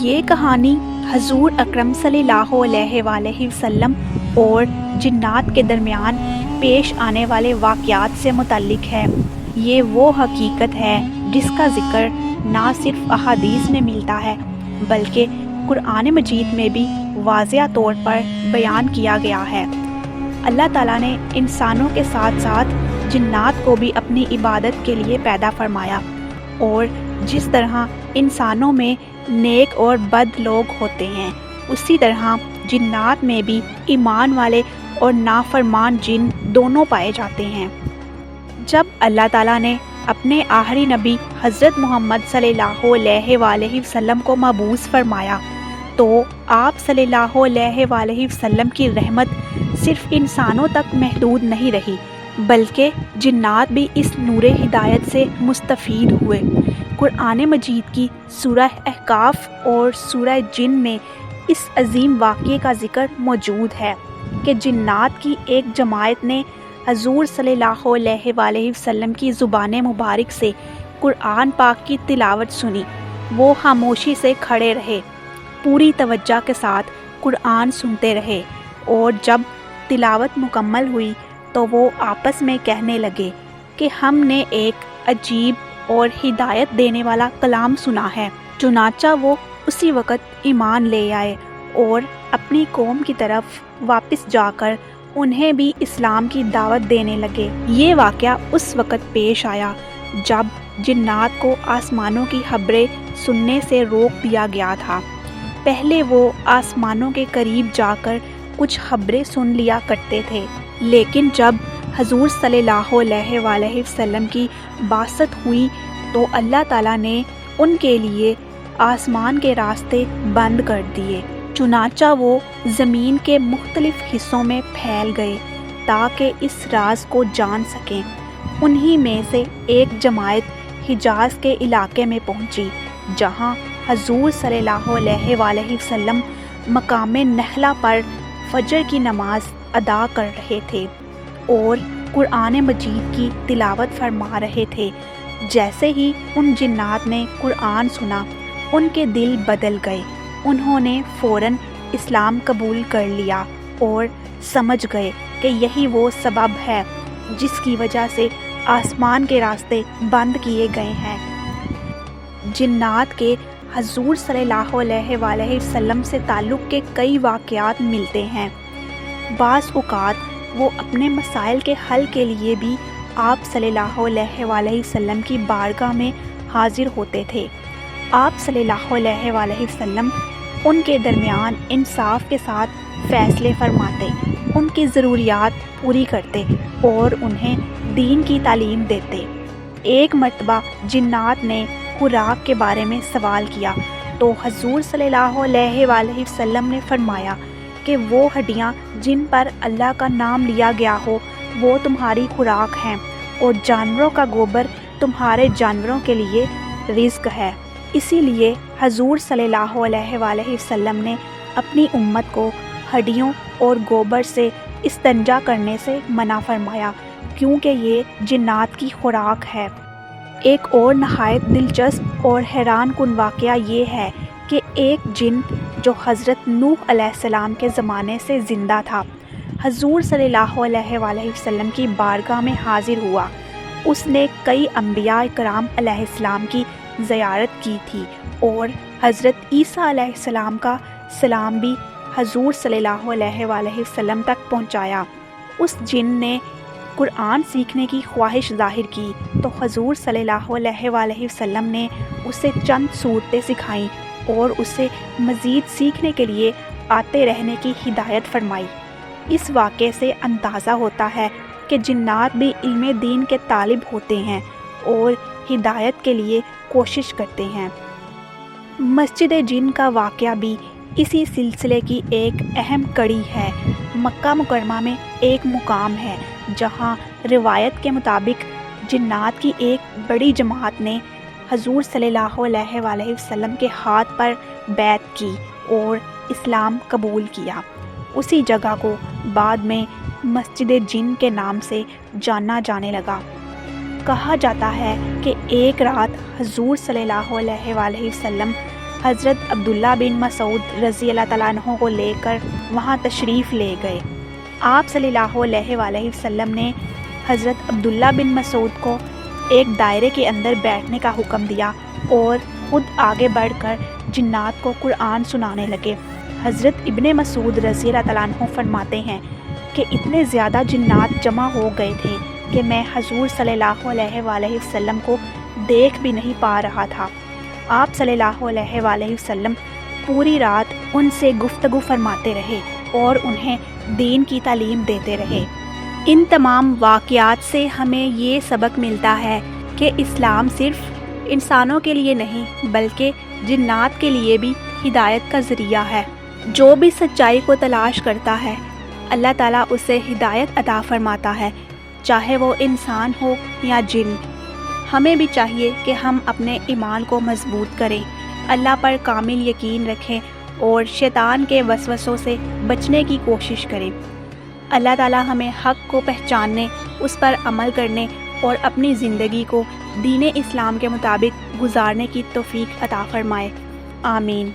یہ کہانی حضور اکرم صلی اللہ علیہ وآلہ وسلم اور جنات کے درمیان پیش آنے والے واقعات سے متعلق ہے۔ یہ وہ حقیقت ہے جس کا ذکر نہ صرف احادیث میں ملتا ہے بلکہ قرآن مجید میں بھی واضح طور پر بیان کیا گیا ہے۔ اللہ تعالیٰ نے انسانوں کے ساتھ ساتھ جنات کو بھی اپنی عبادت کے لیے پیدا فرمایا، اور جس طرح انسانوں میں نیک اور بد لوگ ہوتے ہیں اسی طرح جنات میں بھی ایمان والے اور نافرمان جن دونوں پائے جاتے ہیں۔ جب اللہ تعالیٰ نے اپنے آخری نبی حضرت محمد صلی اللہ علیہ وآلہ وسلم کو مبعوث فرمایا تو آپ صلی اللہ علیہ وآلہ وسلم کی رحمت صرف انسانوں تک محدود نہیں رہی بلکہ جنات بھی اس نور ہدایت سے مستفید ہوئے۔ قرآن مجید کی سورہ احقاف اور سورہ جن میں اس عظیم واقعے کا ذکر موجود ہے کہ جنات کی ایک جماعت نے حضور صلی اللہ علیہ وآلہ وسلم کی زبان مبارک سے قرآن پاک کی تلاوت سنی۔ وہ خاموشی سے کھڑے رہے، پوری توجہ کے ساتھ قرآن سنتے رہے، اور جب تلاوت مکمل ہوئی تو وہ آپس میں کہنے لگے کہ ہم نے ایک عجیب اور ہدایت دینے والا کلام سنا ہے۔ چنانچہ وہ اسی وقت ایمان لے آئے اور اپنی قوم کی طرف واپس جا کر انہیں بھی اسلام کی دعوت دینے لگے۔ یہ واقعہ اس وقت پیش آیا جب جنات کو آسمانوں کی خبریں سننے سے روک دیا گیا تھا۔ پہلے وہ آسمانوں کے قریب جا کر کچھ خبریں سن لیا کرتے تھے، لیکن جب حضور صلی اللہ علیہ وآلہ وسلم کی بعثت ہوئی تو اللہ تعالیٰ نے ان کے لیے آسمان کے راستے بند کر دیے، چنانچہ وہ زمین کے مختلف حصوں میں پھیل گئے تاکہ اس راز کو جان سکیں۔ انہی میں سے ایک جماعت حجاز کے علاقے میں پہنچی جہاں حضور صلی اللہ علیہ وآلہ وسلم مقام نخلا پر فجر کی نماز ادا کر رہے تھے اور قرآن مجید کی تلاوت فرما رہے تھے۔ جیسے ہی ان جنات نے قرآن سنا ان کے دل بدل گئے، انہوں نے فوراً اسلام قبول کر لیا اور سمجھ گئے کہ یہی وہ سبب ہے جس کی وجہ سے آسمان کے راستے بند کیے گئے ہیں۔ جنات کے حضور صلی اللہ علیہ وآلہ وسلم سے تعلق کے کئی واقعات ملتے ہیں۔ بعض اوقات وہ اپنے مسائل کے حل کے لیے بھی آپ صلی اللہ علیہ وآلہ وسلم کی بارگاہ میں حاضر ہوتے تھے۔ آپ صلی اللہ علیہ وآلہ وسلم ان کے درمیان انصاف کے ساتھ فیصلے فرماتے، ان کی ضروریات پوری کرتے اور انہیں دین کی تعلیم دیتے۔ ایک مرتبہ جنات نے خوراک کے بارے میں سوال کیا تو حضور صلی اللہ علیہ وآلہ وسلم نے فرمایا کہ وہ ہڈیاں جن پر اللہ کا نام لیا گیا ہو وہ تمہاری خوراک ہیں، اور جانوروں کا گوبر تمہارے جانوروں کے لیے رزق ہے۔ اسی لیے حضور صلی اللہ علیہ وآلہ وسلم نے اپنی امت کو ہڈیوں اور گوبر سے استنجا کرنے سے منع فرمایا کیونکہ یہ جنات کی خوراک ہے۔ ایک اور نہایت دلچسپ اور حیران کن واقعہ یہ ہے کہ ایک جن جو حضرت نوح علیہ السلام کے زمانے سے زندہ تھا حضور صلی اللہ علیہ وآلہ وسلم کی بارگاہ میں حاضر ہوا۔ اس نے کئی انبیاء کرام علیہ السلام کی زیارت کی تھی اور حضرت عیسیٰ علیہ السلام کا سلام بھی حضور صلی اللہ علیہ وآلہ وسلم تک پہنچایا۔ اس جن نے قرآن سیکھنے کی خواہش ظاہر کی تو حضور صلی اللہ علیہ وآلہ وسلم نے اسے چند صورتیں سکھائیں اور اسے مزید سیکھنے کے لیے آتے رہنے کی ہدایت فرمائی۔ اس واقعے سے اندازہ ہوتا ہے کہ جنات بھی علم دین کے طالب ہوتے ہیں اور ہدایت کے لیے کوشش کرتے ہیں۔ مسجد جن کا واقعہ بھی اسی سلسلے کی ایک اہم کڑی ہے۔ مکہ مکرمہ میں ایک مقام ہے جہاں روایت کے مطابق جنات کی ایک بڑی جماعت نے حضور صلی اللہ علیہ وآلہ وسلم کے ہاتھ پر بیعت کی اور اسلام قبول کیا۔ اسی جگہ کو بعد میں مسجد جن کے نام سے جانا جانے لگا۔ کہا جاتا ہے کہ ایک رات حضور صلی اللہ علیہ وآلہ وسلم حضرت عبداللہ بن مسعود رضی اللہ تعالیٰ عنہ کو لے کر وہاں تشریف لے گئے۔ آپ صلی اللہ علیہ وآلہ وسلم نے حضرت عبداللہ بن مسعود کو ایک دائرے کے اندر بیٹھنے کا حکم دیا اور خود آگے بڑھ کر جنات کو قرآن سنانے لگے۔ حضرت ابن مسعود رضی اللہ تعالیٰ عنہ فرماتے ہیں کہ اتنے زیادہ جنات جمع ہو گئے تھے کہ میں حضور صلی اللہ علیہ وآلہ وسلم کو دیکھ بھی نہیں پا رہا تھا۔ آپ صلی اللہ علیہ وآلہ وسلم پوری رات ان سے گفتگو فرماتے رہے اور انہیں دین کی تعلیم دیتے رہے۔ ان تمام واقعات سے ہمیں یہ سبق ملتا ہے کہ اسلام صرف انسانوں کے لیے نہیں بلکہ جنات کے لیے بھی ہدایت کا ذریعہ ہے۔ جو بھی سچائی کو تلاش کرتا ہے اللہ تعالیٰ اسے ہدایت عطا فرماتا ہے، چاہے وہ انسان ہو یا جن۔ ہمیں بھی چاہیے کہ ہم اپنے ایمان کو مضبوط کریں، اللہ پر کامل یقین رکھیں اور شیطان کے وسوسوں سے بچنے کی کوشش کریں۔ اللہ تعالیٰ ہمیں حق کو پہچاننے، اس پر عمل کرنے اور اپنی زندگی کو دین اسلام کے مطابق گزارنے کی توفیق عطا فرمائے۔ آمین۔